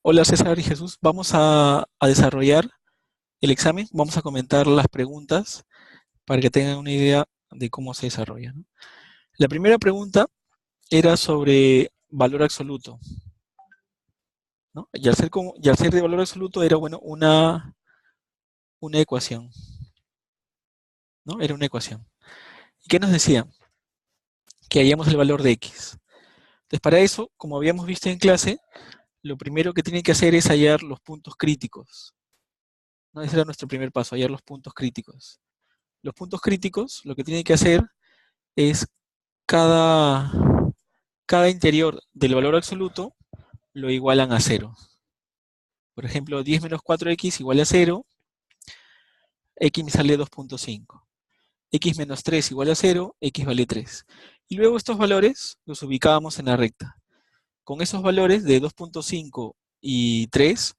Hola César y Jesús, vamos a desarrollar el examen, vamos a comentar las preguntas para que tengan una idea de cómo se desarrolla, ¿no? La primera pregunta era sobre valor absoluto, ¿no? Y al ser de valor absoluto era, bueno, una ecuación, ¿no? Era una ecuación. ¿Y qué nos decía? Que hallamos el valor de x. Entonces, para eso, como habíamos visto en clase, lo primero que tiene que hacer es hallar los puntos críticos, ¿no? Ese era nuestro primer paso, hallar los puntos críticos. Los puntos críticos, lo que tiene que hacer es cada, cada interior del valor absoluto lo igualan a cero. Por ejemplo, 10 menos 4x igual a cero, x me sale 2.5. X menos 3 igual a cero, x vale 3. Y luego estos valores los ubicábamos en la recta. Con esos valores de 2.5 y 3,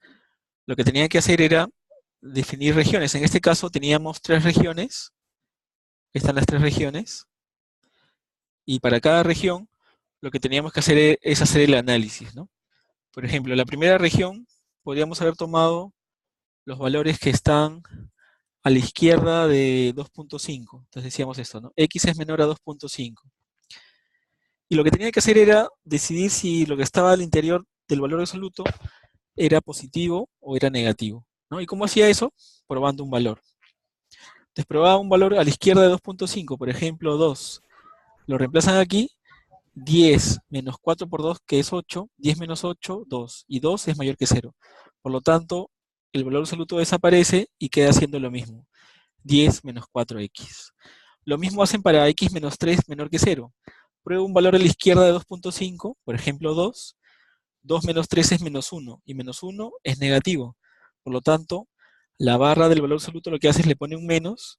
lo que tenía que hacer era definir regiones. En este caso teníamos tres regiones, están las tres regiones, y para cada región lo que teníamos que hacer es hacer el análisis, ¿no? Por ejemplo, la primera región podríamos haber tomado los valores que están a la izquierda de 2.5. Entonces decíamos esto, ¿no? X es menor a 2.5. Y lo que tenía que hacer era decidir si lo que estaba al interior del valor absoluto era positivo o era negativo, ¿no? ¿Y cómo hacía eso? Probando un valor. Entonces probaba un valor a la izquierda de 2.5, por ejemplo 2. Lo reemplazan aquí, 10 menos 4 por 2, que es 8, 10 menos 8, 2, y 2 es mayor que 0. Por lo tanto, el valor absoluto desaparece y queda siendo lo mismo, 10 menos 4x. Lo mismo hacen para x menos 3 menor que 0. Pruebo un valor a la izquierda de 2.5, por ejemplo 2, 2 menos 3 es menos 1, y menos 1 es negativo. Por lo tanto, la barra del valor absoluto lo que hace es le pone un menos,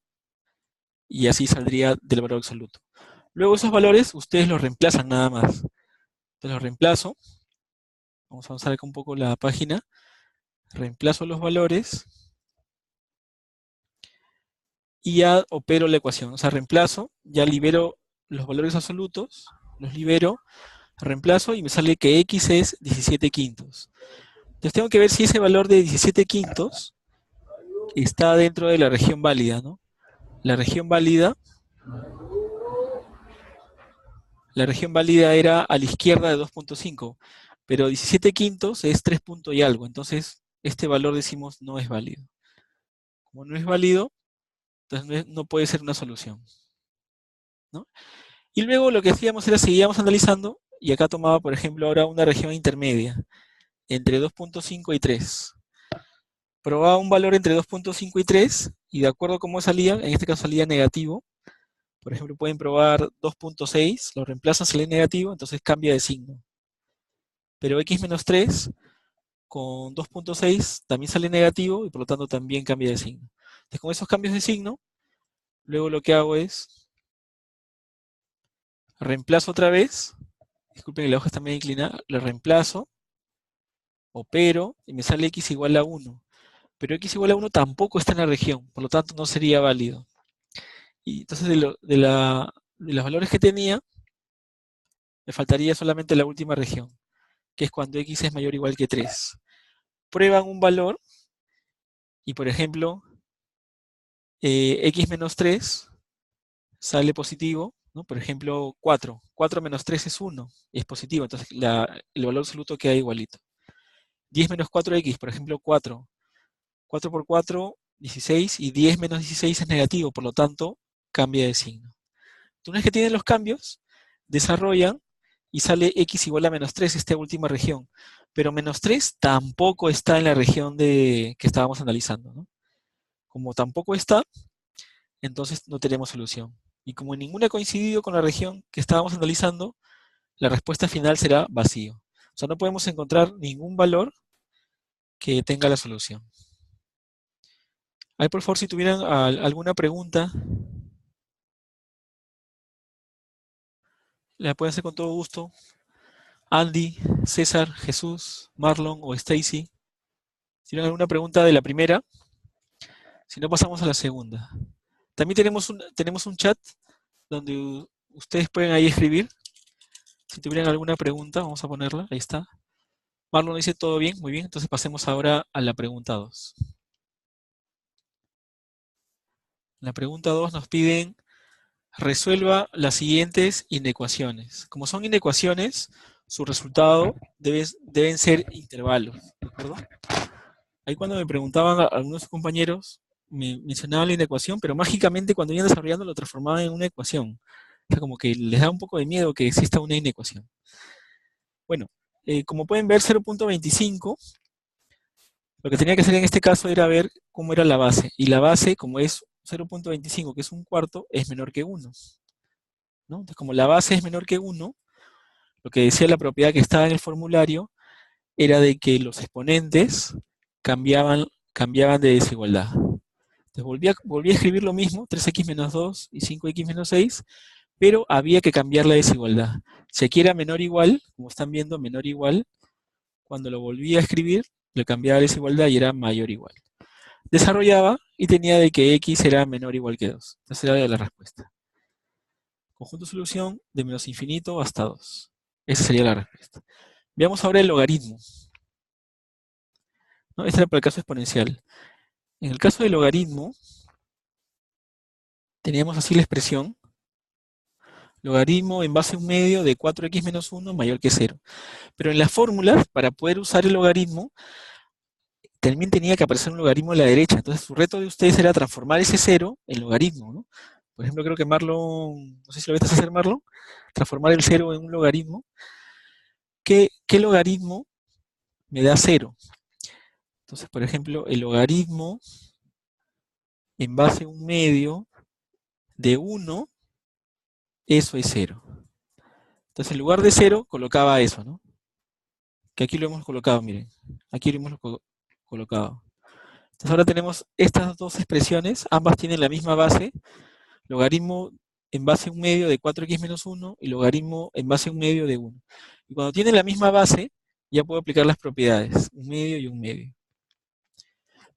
y así saldría del valor absoluto. Luego esos valores ustedes los reemplazan nada más. Entonces los reemplazo. Vamos a avanzar acá un poco la página. Reemplazo los valores y ya opero la ecuación. O sea, reemplazo, ya libero los valores absolutos, los libero, reemplazo y me sale que x es 17 quintos. Entonces tengo que ver si ese valor de 17 quintos está dentro de la región válida, ¿no? La región válida, la región válida era a la izquierda de 2.5, pero 17 quintos es 3 puntos y algo. Entonces este valor decimos no es válido. Como no es válido, entonces no puede ser una solución, ¿no? Y luego lo que hacíamos era seguíamos analizando y acá tomaba, por ejemplo, ahora una región intermedia entre 2.5 y 3. Probaba un valor entre 2.5 y 3 y de acuerdo a cómo salía, en este caso salía negativo. Por ejemplo, pueden probar 2.6, lo reemplazan, sale negativo, entonces cambia de signo. Pero x menos 3 con 2.6 también sale negativo y por lo tanto también cambia de signo. Entonces con esos cambios de signo, luego lo que hago es reemplazo otra vez. Disculpen que la hoja está medio inclinada, lo reemplazo, opero y me sale x igual a 1. Pero x igual a 1 tampoco está en la región, por lo tanto no sería válido. Y entonces de los valores que tenía, me faltaría solamente la última región, que es cuando x es mayor o igual que 3. Prueban un valor y, por ejemplo, x menos 3 sale positivo, ¿no? Por ejemplo, 4. 4 menos 3 es 1, es positivo, entonces el valor absoluto queda igualito. 10 menos 4x, por ejemplo, 4. 4 por 4, 16, y 10 menos 16 es negativo, por lo tanto, cambia de signo. Una vez que tienen los cambios, desarrollan y sale x igual a menos 3, esta última región. Pero menos 3 tampoco está en la región que estábamos analizando, ¿no? Como tampoco está, entonces no tenemos solución. Y como ninguna ha coincidido con la región que estábamos analizando, la respuesta final será vacío. O sea, no podemos encontrar ningún valor que tenga la solución. Ahí, por favor, si tuvieran alguna pregunta, la pueden hacer con todo gusto. Andy, César, Jesús, Marlon o Stacy. Si tienen alguna pregunta de la primera, si no pasamos a la segunda. También tenemos un chat donde ustedes pueden ahí escribir. Si tuvieran alguna pregunta, vamos a ponerla, ahí está. Marlon dice todo bien, muy bien. Entonces pasemos ahora a la pregunta 2. La pregunta 2 nos piden resuelva las siguientes inecuaciones. Como son inecuaciones, su resultado deben ser intervalos, ¿de acuerdo? Ahí cuando me preguntaban a algunos compañeros, me mencionaban la inecuación, pero mágicamente cuando iban desarrollando lo transformaban en una ecuación. O sea, como que les da un poco de miedo que exista una inecuación. Bueno, como pueden ver, 0.25, lo que tenía que hacer en este caso era ver cómo era la base. Y la base, como es 0.25, que es un cuarto, es menor que 1, ¿no? Entonces, como la base es menor que 1, lo que decía la propiedad que estaba en el formulario era de que los exponentes cambiaban de desigualdad. Entonces volví a escribir lo mismo, 3x menos 2 y 5x menos 6, pero había que cambiar la desigualdad. Si aquí era menor o igual, como están viendo, menor o igual, cuando lo volví a escribir, le cambiaba la desigualdad y era mayor o igual. Desarrollaba y tenía de que x era menor o igual que 2. Esa era la respuesta. Conjunto de solución de menos infinito hasta 2. Esa sería la respuesta. Veamos ahora el logaritmo, ¿no? Este era para el caso exponencial. En el caso del logaritmo, teníamos así la expresión: logaritmo en base a un medio de 4x menos 1 mayor que 0. Pero en las fórmulas, para poder usar el logaritmo, también tenía que aparecer un logaritmo a la derecha. Entonces, su reto de ustedes era transformar ese 0 en logaritmo, ¿no? Por ejemplo, creo que Marlon, no sé si lo viste hacer, Marlon, transformar el 0 en un logaritmo. ¿Qué logaritmo me da 0? Entonces, por ejemplo, el logaritmo en base a un medio de 1, eso es 0. Entonces, en lugar de 0, colocaba eso, ¿no? Que aquí lo hemos colocado, miren. Aquí lo hemos colocado. Entonces, ahora tenemos estas dos expresiones, ambas tienen la misma base: logaritmo en base a un medio de 4x menos 1 y logaritmo en base a un medio de 1. Y cuando tienen la misma base, ya puedo aplicar las propiedades, un medio y un medio.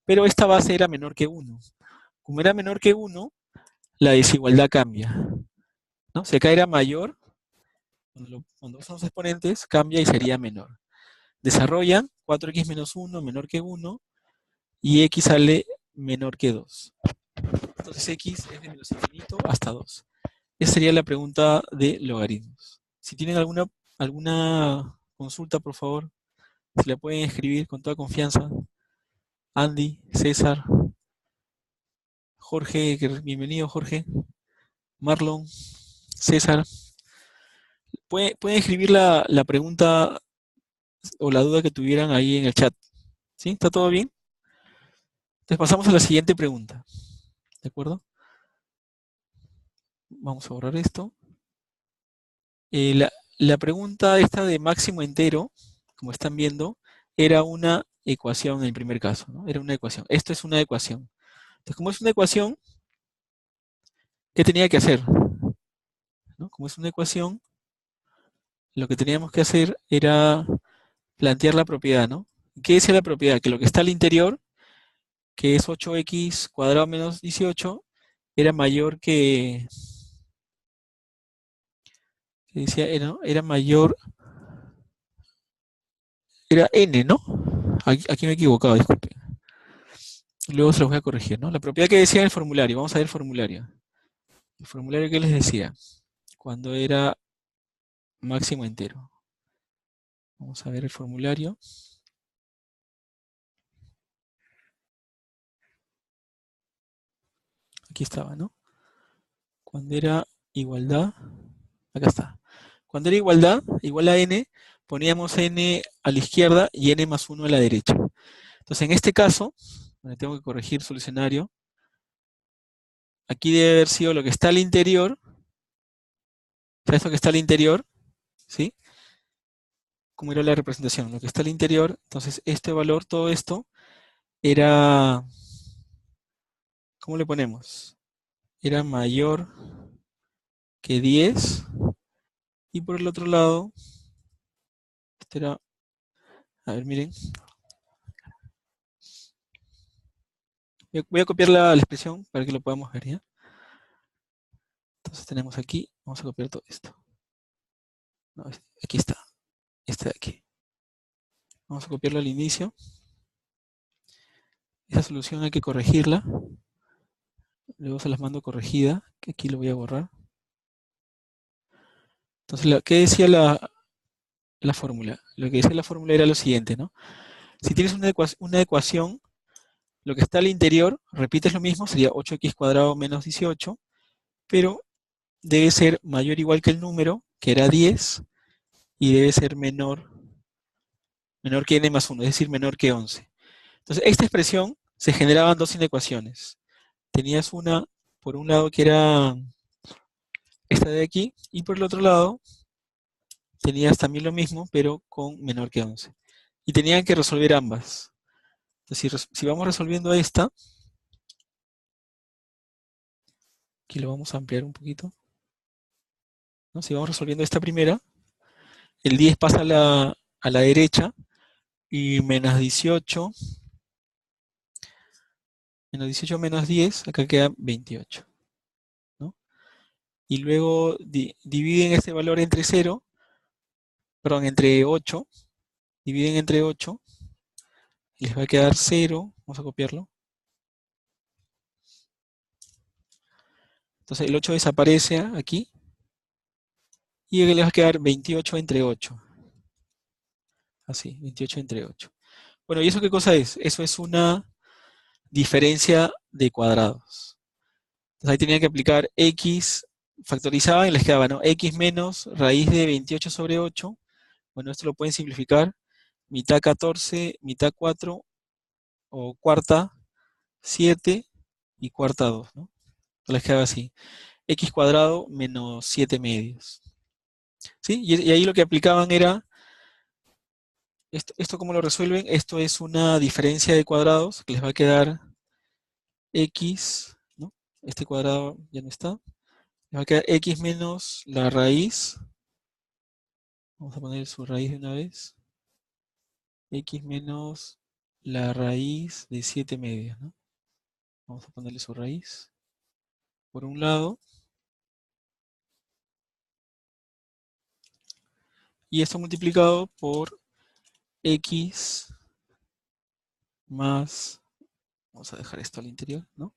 Pero esta base era menor que 1. Como era menor que 1, la desigualdad cambia, ¿no? Si acá era mayor, cuando son los exponentes, cambia y sería menor. Desarrollan 4x menos 1 menor que 1 y x sale menor que 2. Entonces x es de menos infinito hasta 2. Esa sería la pregunta de logaritmos. Si tienen alguna consulta, por favor, se la pueden escribir con toda confianza. Andy, César, Jorge, bienvenido Jorge, Marlon, César. Pueden escribir la pregunta o la duda que tuvieran ahí en el chat. ¿Sí? ¿Está todo bien? Entonces pasamos a la siguiente pregunta. ¿De acuerdo? Vamos a borrar esto. La pregunta esta de máximo entero, como están viendo, era una ecuación en el primer caso, ¿no? Era una ecuación. Esto es una ecuación. Entonces, como es una ecuación, ¿qué tenía que hacer? ¿No? Como es una ecuación, lo que teníamos que hacer era plantear la propiedad, ¿no? ¿Qué decía la propiedad? Que lo que está al interior, que es 8x cuadrado menos 18, era mayor que decía, ¿no? Era mayor, era n, ¿no? Aquí me he equivocado, disculpe. Luego se los voy a corregir, ¿no? La propiedad que decía en el formulario, vamos a ver el formulario. El formulario que les decía, cuando era máximo entero. Vamos a ver el formulario. Aquí estaba, ¿no? Cuando era igualdad, acá está. Cuando era igualdad, igual a n, poníamos n a la izquierda y n más 1 a la derecha. Entonces, en este caso, tengo que corregir solucionario, aquí debe haber sido lo que está al interior, o sea, esto que está al interior, ¿sí? ¿Cómo era la representación? Lo que está al interior, entonces este valor, todo esto, era, ¿cómo le ponemos? Era mayor que 10, y por el otro lado, este era, a ver, miren, voy a copiar la expresión para que lo podamos ver, ¿ya? Entonces tenemos aquí, vamos a copiar todo esto. No, aquí está, este de aquí. Vamos a copiarla al inicio. Esa solución hay que corregirla. Luego se las mando corregida, que aquí lo voy a borrar. Entonces, ¿qué decía la fórmula? Lo que decía la fórmula era lo siguiente, ¿no? Si tienes una ecuación, lo que está al interior, repites lo mismo, sería 8x cuadrado menos 18, pero debe ser mayor o igual que el número, que era 10, y debe ser menor que n más 1, es decir, menor que 11. Entonces, esta expresión se generaban dos inecuaciones. Tenías una, por un lado, que era esta de aquí, y por el otro lado, tenías también lo mismo, pero con menor que 11. Y tenían que resolver ambas. Entonces, si vamos resolviendo esta, aquí lo vamos a ampliar un poquito, ¿no? Si vamos resolviendo esta primera, el 10 pasa a la derecha, y menos 18 menos 10, acá queda 28, ¿no? Y luego dividen este valor entre 0, perdón, entre 8, dividen entre 8, y les va a quedar 0, vamos a copiarlo. Entonces el 8 desaparece aquí, y les va a quedar 28 entre 8. Así, 28 entre 8. Bueno, ¿y eso qué cosa es? Eso es una diferencia de cuadrados. Entonces ahí tenían que aplicar x, factorizaban y les quedaba, ¿no? X menos raíz de 28 sobre 8. Bueno, esto lo pueden simplificar. Mitad 14, mitad 4, o cuarta 7 y cuarta 2, ¿no? Les quedaba así. X cuadrado menos 7 medios. ¿Sí? Y ahí lo que aplicaban era, esto cómo lo resuelven, esto es una diferencia de cuadrados, que les va a quedar x, ¿no? Este cuadrado ya no está. Les va a quedar x menos la raíz. Vamos a poner su raíz de una vez. X menos la raíz de 7 medios, ¿no? Vamos a ponerle su raíz. Por un lado. Y esto multiplicado por x más, vamos a dejar esto al interior, ¿no?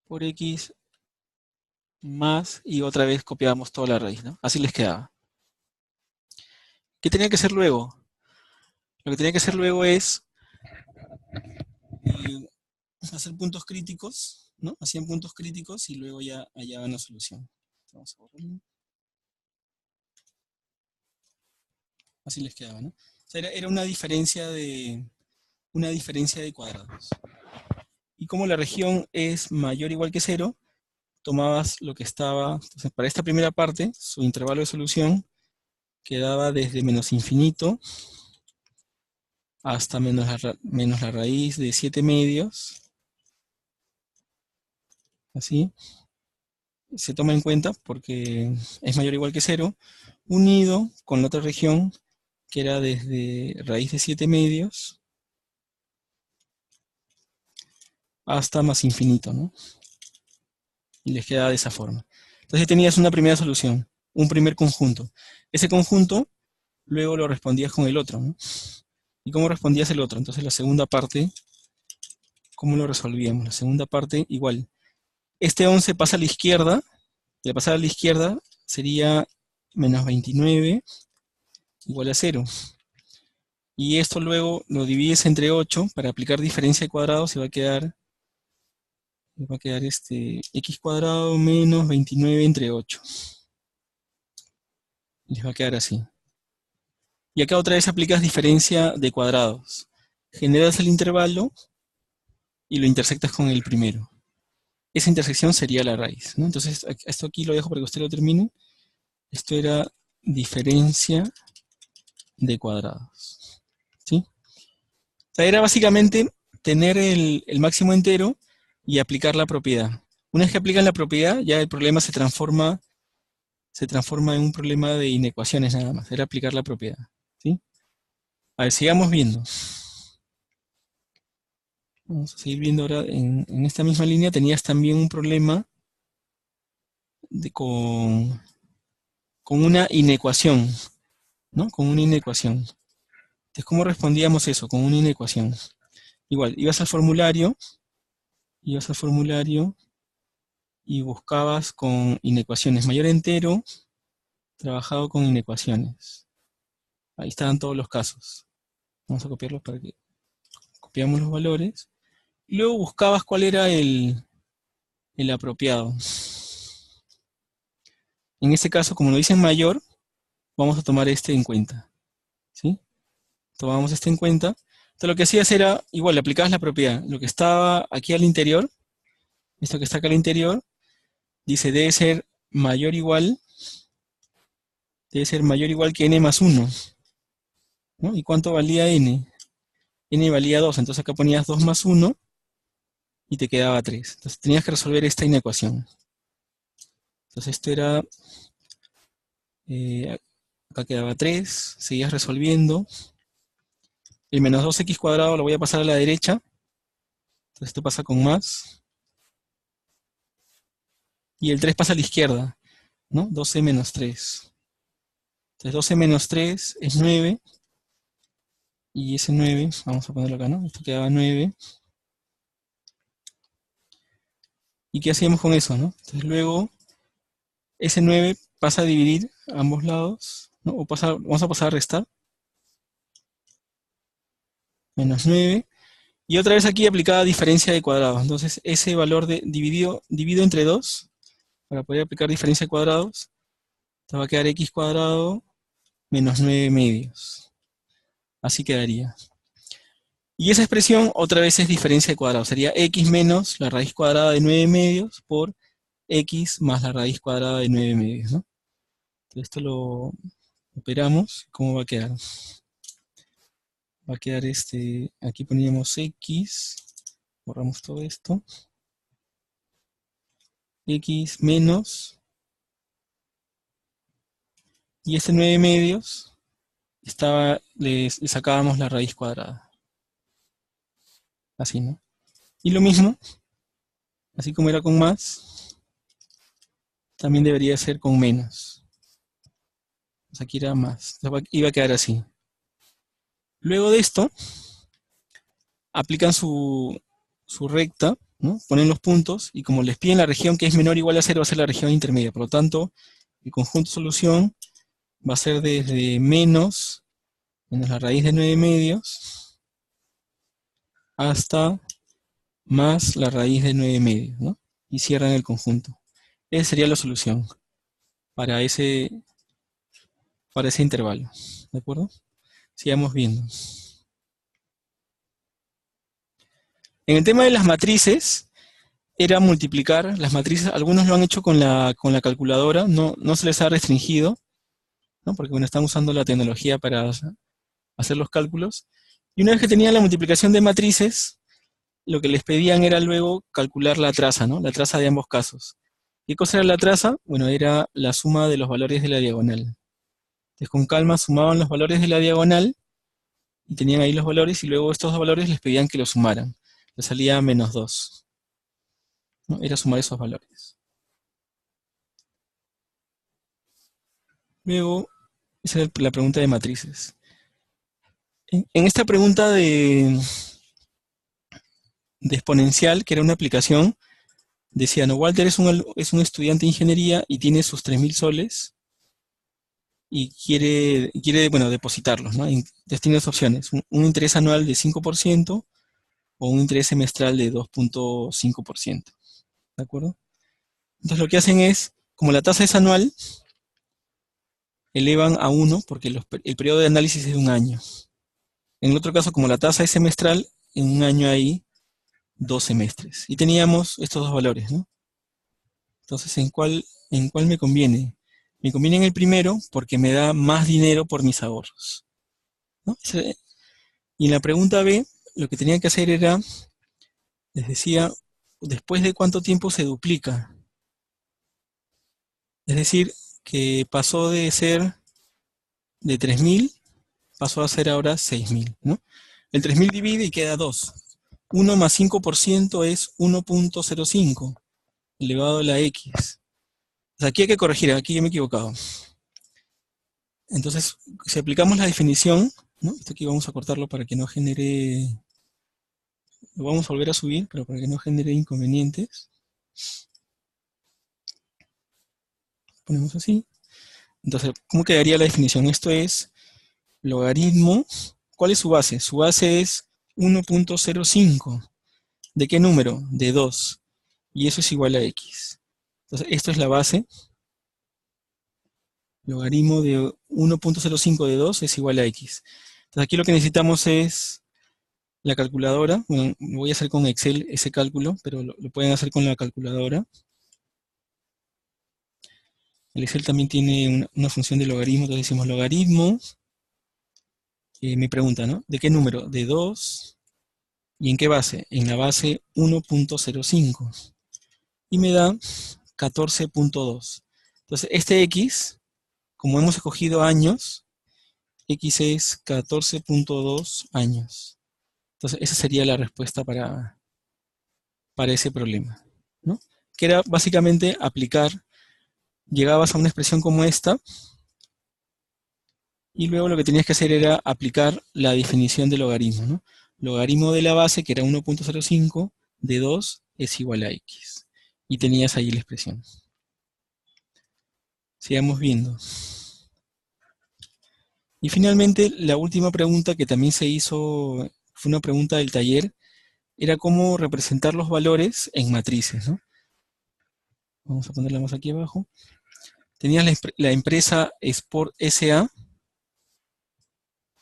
Por x más, y otra vez copiábamos toda la raíz, ¿no? Así les quedaba. ¿Qué tenía que hacer luego? Lo que tenía que hacer luego es hacer puntos críticos, ¿no? Hacían puntos críticos y luego ya hallaban la solución. Vamos a borrarlo. Así les quedaba, ¿no? O sea, era una diferencia de cuadrados. Y como la región es mayor o igual que 0, tomabas lo que estaba, entonces para esta primera parte, su intervalo de solución quedaba desde menos infinito hasta menos la raíz de 7 medios, así, se toma en cuenta porque es mayor o igual que 0, unido con la otra región que era desde raíz de 7 medios hasta más infinito, ¿no? Y les queda de esa forma. Entonces tenías una primera solución, un primer conjunto. Ese conjunto luego lo respondías con el otro, ¿no? ¿Y cómo respondías el otro? Entonces la segunda parte, ¿cómo lo resolvíamos? La segunda parte, igual. Este 11 pasa a la izquierda, y al pasar a la izquierda sería menos 29 igual a 0. Y esto luego lo divides entre 8 para aplicar diferencia de cuadrados y va a quedar x cuadrado menos 29 entre 8. Les va a quedar así. Y acá otra vez aplicas diferencia de cuadrados. Generas el intervalo y lo intersectas con el primero. Esa intersección sería la raíz, ¿no? Entonces, esto aquí lo dejo para que usted lo termine. Esto era diferencia de cuadrados, ¿sí? O sea, era básicamente tener el máximo entero y aplicar la propiedad. Una vez que aplican la propiedad, ya el problema se transforma en un problema de inecuaciones nada más. Era aplicar la propiedad, ¿sí? A ver, sigamos viendo. Vamos a seguir viendo ahora en esta misma línea. Tenías también un problema con con una inecuación, ¿no? Con una inecuación. Entonces, ¿cómo respondíamos eso? Con una inecuación. Igual, ibas al formulario y buscabas con inecuaciones. Mayor entero, trabajado con inecuaciones. Ahí estaban todos los casos. Vamos a copiarlos para que copiamos los valores. Y luego buscabas cuál era el apropiado. En este caso, como lo dicen mayor, vamos a tomar este en cuenta. ¿Sí? Tomamos este en cuenta. Entonces lo que hacías era, igual, le aplicabas la propiedad. Lo que estaba aquí al interior, esto que está acá al interior, dice debe ser mayor o igual, que n más 1. ¿No? ¿Y cuánto valía n? N valía 2, entonces acá ponías 2 más 1 y te quedaba 3. Entonces tenías que resolver esta inecuación. Entonces esto era, acá quedaba 3, seguías resolviendo. El menos 2x cuadrado lo voy a pasar a la derecha. Entonces esto pasa con más. Y el 3 pasa a la izquierda, ¿no? 12 menos 3. Entonces 12 menos 3 es 9. Y ese 9, vamos a ponerlo acá, ¿no? Esto quedaba 9. ¿Y qué hacíamos con eso, no? Entonces luego, ese 9 pasa a dividir a ambos lados, ¿no? Vamos a pasar a restar. Menos 9. Y otra vez aquí aplicada diferencia de cuadrados. Entonces ese valor dividido entre 2, para poder aplicar diferencia de cuadrados, te va a quedar x cuadrado menos 9 medios. Así quedaría. Y esa expresión otra vez es diferencia de cuadrados. Sería x menos la raíz cuadrada de 9 medios por x más la raíz cuadrada de 9 medios, ¿no? Entonces esto lo operamos. ¿Cómo va a quedar? Va a quedar aquí poníamos x, borramos todo esto, x menos, y este 9 medios, le sacábamos la raíz cuadrada. Así, ¿no? Y lo mismo, así como era con más, también debería ser con menos. Pues aquí era más, iba a quedar así. Luego de esto, aplican su recta, ¿no? Ponen los puntos, y como les piden la región que es menor o igual a 0, va a ser la región intermedia. Por lo tanto, el conjunto de solución va a ser desde menos la raíz de 9 medios, hasta más la raíz de 9 medios, ¿no? Y cierran el conjunto. Esa sería la solución para ese intervalo. ¿De acuerdo? Sigamos viendo. En el tema de las matrices, era multiplicar las matrices. Algunos lo han hecho con la calculadora, no se les ha restringido, ¿no? Porque bueno, están usando la tecnología para hacer los cálculos. Y una vez que tenían la multiplicación de matrices, lo que les pedían era luego calcular la traza, ¿no? La traza de ambos casos. ¿Qué cosa era la traza? Bueno, era la suma de los valores de la diagonal. Entonces con calma sumaban los valores de la diagonal, y tenían ahí los valores, y luego estos dos valores les pedían que los sumaran. Les salía menos 2. ¿No? Era sumar esos valores. Luego, esa es la pregunta de matrices. En esta pregunta de exponencial, que era una aplicación, decía, no, Walter es un estudiante de ingeniería y tiene sus 3.000 soles y quiere bueno, depositarlos, ¿no? Entonces tiene dos opciones, un interés anual de 5% o un interés semestral de 2.5%. ¿De acuerdo? Entonces lo que hacen es, como la tasa es anual, elevan a 1 porque el periodo de análisis es de un año. En el otro caso, como la tasa es semestral, en un año hay 2 semestres. Y teníamos estos dos valores, ¿no? Entonces, ¿en cuál me conviene? Me conviene en el primero porque me da más dinero por mis ahorros, ¿no? Y en la pregunta B, lo que tenía que hacer era, les decía, ¿después de cuánto tiempo se duplica? Es decir, que pasó de ser de 3.000, pasó a ser ahora 6.000, ¿no? El 3.000 divide y queda 2. 1 más 5% es 1.05 elevado a la x. O sea, aquí hay que corregir, aquí yo me he equivocado. Entonces, si aplicamos la definición, ¿no? Esto aquí vamos a cortarlo para que no genere, lo vamos a volver a subir, pero para que no genere inconvenientes. Ponemos así. Entonces, ¿cómo quedaría la definición? Esto es logaritmo. ¿Cuál es su base? Su base es 1.05. ¿De qué número? De 2. Y eso es igual a x. Entonces, esto es la base. Logaritmo de 1.05 de 2 es igual a x. Entonces, aquí lo que necesitamos es la calculadora. Bueno, voy a hacer con Excel ese cálculo, pero lo pueden hacer con la calculadora. El Excel también tiene una función de logaritmo, entonces decimos logaritmo. Me pregunta, ¿no? ¿De qué número? De 2. ¿Y en qué base? En la base 1.05. Y me da 14.2. Entonces, este x, como hemos escogido años, x es 14.2 años. Entonces, esa sería la respuesta para ese problema, ¿no? Que era básicamente aplicar, llegabas a una expresión como esta, y luego lo que tenías que hacer era aplicar la definición de logaritmo, ¿no? Logaritmo de la base, que era 1.05, de 2 es igual a x. Y tenías ahí la expresión. Sigamos viendo. Y finalmente, la última pregunta que también se hizo, fue una pregunta del taller, era cómo representar los valores en matrices, ¿no? Vamos a ponerla más aquí abajo. Tenías la empresa Sport SA,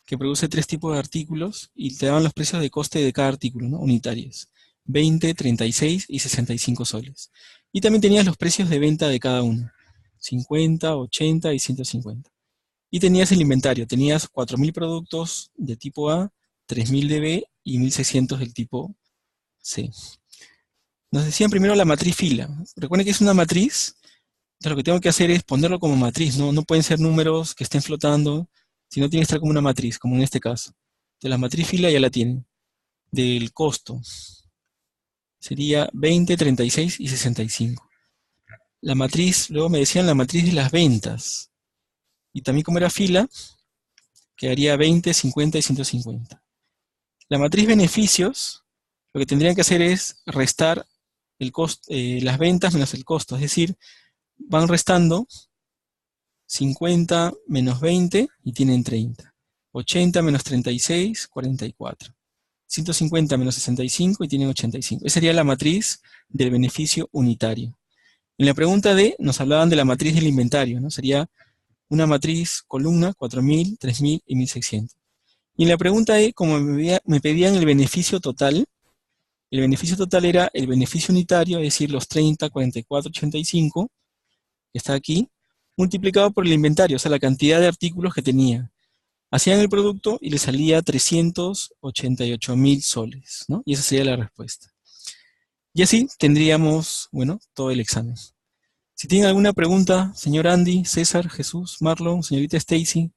que produce 3 tipos de artículos y te daban los precios de coste de cada artículo, ¿no? Unitarios. 20, 36 y 65 soles. Y también tenías los precios de venta de cada uno. 50, 80 y 150. Y tenías el inventario. Tenías 4.000 productos de tipo A, 3.000 de B y 1.600 del tipo C. Nos decían primero la matriz fila. Recuerden que es una matriz. Entonces lo que tengo que hacer es ponerlo como matriz. No pueden ser números que estén flotando, sino tiene que estar como una matriz, como en este caso. De la matriz fila ya la tienen. Del costo sería 20, 36 y 65. La matriz, luego me decían la matriz de las ventas. Y también como era fila, quedaría 20, 50 y 150. La matriz beneficios, lo que tendrían que hacer es restar el costo, las ventas menos el costo. Es decir, van restando 50 menos 20 y tienen 30. 80 menos 36, 44. 150 menos 65 y tienen 85. Esa sería la matriz del beneficio unitario. En la pregunta D nos hablaban de la matriz del inventario, ¿no? Sería una matriz columna, 4.000, 3.000 y 1.600. Y en la pregunta E, como me pedían el beneficio total era el beneficio unitario, es decir, los 30, 44, 85, que está aquí, multiplicado por el inventario, o sea, la cantidad de artículos que tenía. Hacían el producto y le salía 388.000 soles, ¿no? Y esa sería la respuesta. Y así tendríamos, bueno, todo el examen. Si tienen alguna pregunta, señor Andy, César, Jesús, Marlon, señorita Stacy,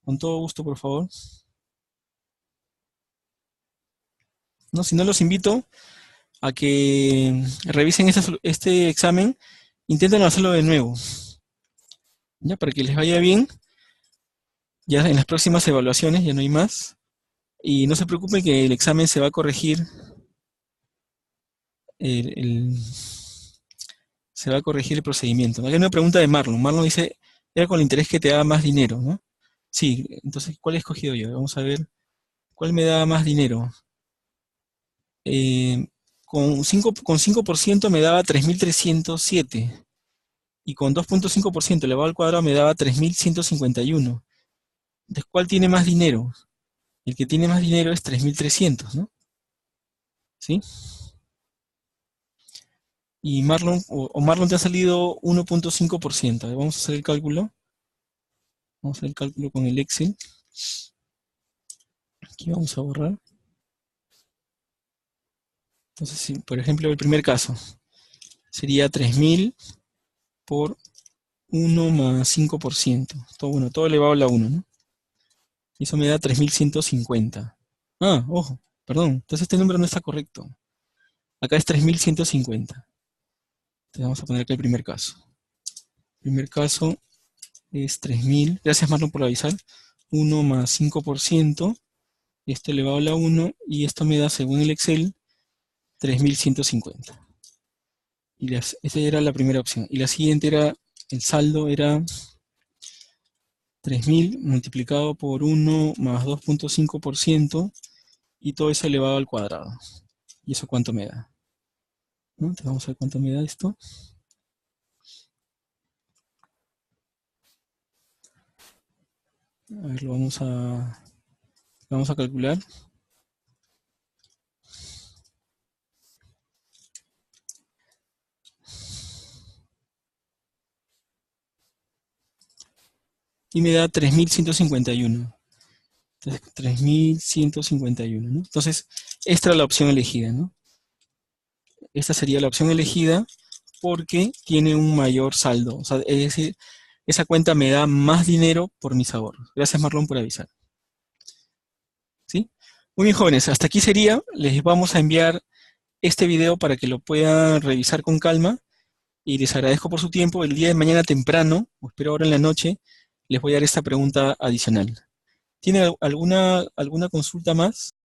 con todo gusto, por favor. ¿No? Si no, los invito a que revisen este examen, intenten hacerlo de nuevo, ya para que les vaya bien. Ya en las próximas evaluaciones ya no hay más. Y no se preocupen que el examen se va a corregir. Se va a corregir el procedimiento. Hay una pregunta de Marlon. Marlon dice, era con el interés que te da más dinero, ¿no? Sí, entonces, ¿cuál he escogido yo? Vamos a ver, ¿cuál me da más dinero? Eh, con 5% me daba 3.307. Y con 2.5% elevado al cuadrado me daba 3.151. Entonces, ¿cuál tiene más dinero? El que tiene más dinero es 3.300, ¿no? ¿Sí? Y Marlon, o Marlon te ha salido 1.5%. Vamos a hacer el cálculo. Vamos a hacer el cálculo con el Excel. Aquí vamos a borrar. Entonces, si, por ejemplo, el primer caso sería 3.000 por 1 más 5%. Todo, bueno, todo elevado a la 1, ¿no? Y eso me da 3.150. Ah, ojo, perdón. Entonces este número no está correcto. Acá es 3.150. Entonces vamos a poner acá el primer caso. Primer caso, es 3.000. Gracias, Marlon, por avisar. 1 más 5%, esto elevado a la 1, y esto me da, según el Excel, 3.150. Esa era la primera opción. Y la siguiente era, el saldo era 3.000 multiplicado por 1 más 2,5%, y todo eso elevado al cuadrado. ¿Y eso cuánto me da? ¿No? Entonces vamos a ver cuánto me da esto. A ver, lo vamos a calcular. Y me da 3.151. Entonces, 3.151, ¿no? Entonces, esta era la opción elegida, ¿no? Esta sería la opción elegida porque tiene un mayor saldo. O sea, es decir, esa cuenta me da más dinero por mis ahorros. Gracias, Marlon, por avisar. ¿Sí? Muy bien, jóvenes, hasta aquí sería. Les vamos a enviar este video para que lo puedan revisar con calma y les agradezco por su tiempo. El día de mañana temprano, o espero ahora en la noche, les voy a dar esta pregunta adicional. ¿Tiene alguna consulta más?